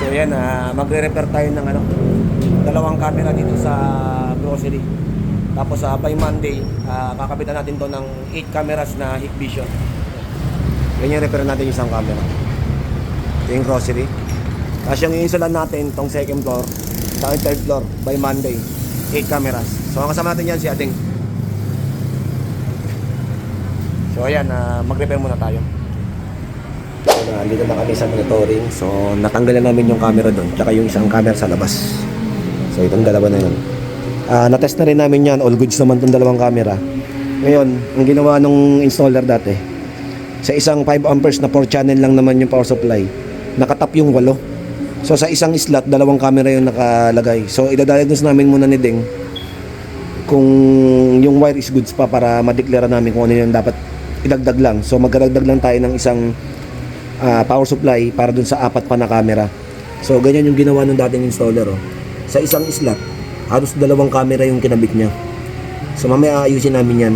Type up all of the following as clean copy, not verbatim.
So yan, magre-repair tayo ng dalawang camera dito sa grocery. Tapos by Monday, kakabitan natin to ng 8 cameras na Hikvision. Yan yung repair natin yung isang camera. Ito yung grocery. Tapos yung i-installan natin tong second floor sa third floor by Monday, 8 cameras. So ang kasama natin yan si Ading. So ayan, mag-repair muna tayo. So dito na kami sa monitoring. So natanggalan namin yung camera doon, tsaka yung isang camera sa labas. So itong dalawa na yun. Na-test na rin namin yan. All goods naman itong dalawang camera. Ngayon, ang ginawa nung installer dati, sa isang 5 amperes na 4 channel lang naman yung power supply, nakatap yung 8. So sa isang slot, dalawang camera yung nakalagay. So idadiagnose namin muna ni Ding kung yung wire is goods pa para madeklara namin kung ano yung dapat idagdag lang. So magdadagdag lang tayo ng isang power supply para dun sa 4 pa na camera. So ganyan yung ginawa ng dating installer. Sa isang slot, halos dalawang camera yung kinabit niya. So mamaya ayusin namin yan.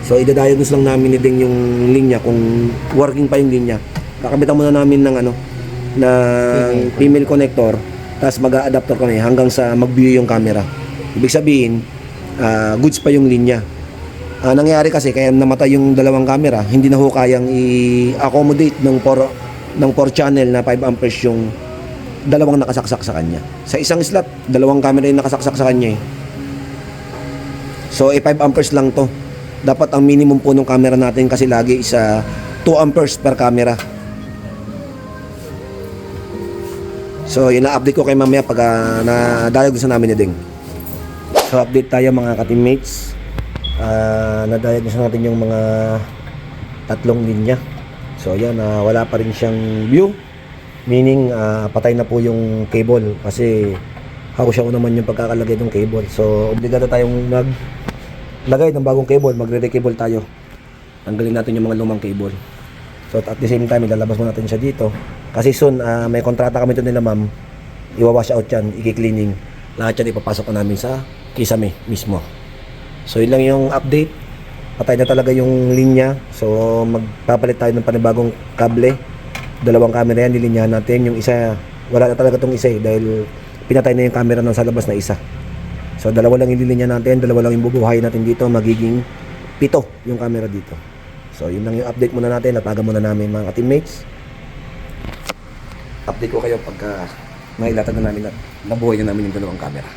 So idadiagnose lang namin ni Ding yung linya kung working pa yung linya. Kakabitan muna namin ng ng female connector, tapos mag-a-adapter kami hanggang sa mag-view yung camera. Ibig sabihin, goods pa yung linya. Nangyari kasi kaya namatay yung dalawang camera, hindi na ho kayang i-accommodate ng 4 channel na 5 amperes yung dalawang nakasaksak sa kanya. Sa isang slot, dalawang camera yung nakasaksak sa kanya eh. So 5 amperes lang to. Dapat ang minimum po ng camera natin kasi lagi is 2 amperes per camera. So ina-update ko kay mamaya pag na-diagnose namin ni Ding. So update tayo mga ka-teammates. Na-diagnose natin yung mga 3 linya. So yan, wala pa rin siyang view. Meaning patay na po yung cable kasi hausyaw naman yung pagkakalagay ng cable. So obligado tayong maglagay ng bagong cable, magre-recable tayo. Tanggalin natin yung mga lumang cable. So at the same time ilalabas mo natin siya dito kasi soon may kontrata kami ito nila ma'am, iwawash out yan, i-cleaning lahat yan, ipapasok na namin sa Kisame mismo. So yun lang yung update. Patay na talaga yung linya. So magpapalit tayo ng panibagong kable. Dalawang camera yan, nilinyahan natin. Yung isa, wala na talaga itong isa dahil pinatay na yung camera nung sa labas na isa. So dalawa lang yung nilinya natin, dalawa lang yung bubuhayin natin dito, magiging 7 yung camera dito. So yun lang yung update muna natin, nataga muna namin mga teammates. Update ko kayo pagka mailatag na namin at nabuhay na namin yung dalawang camera.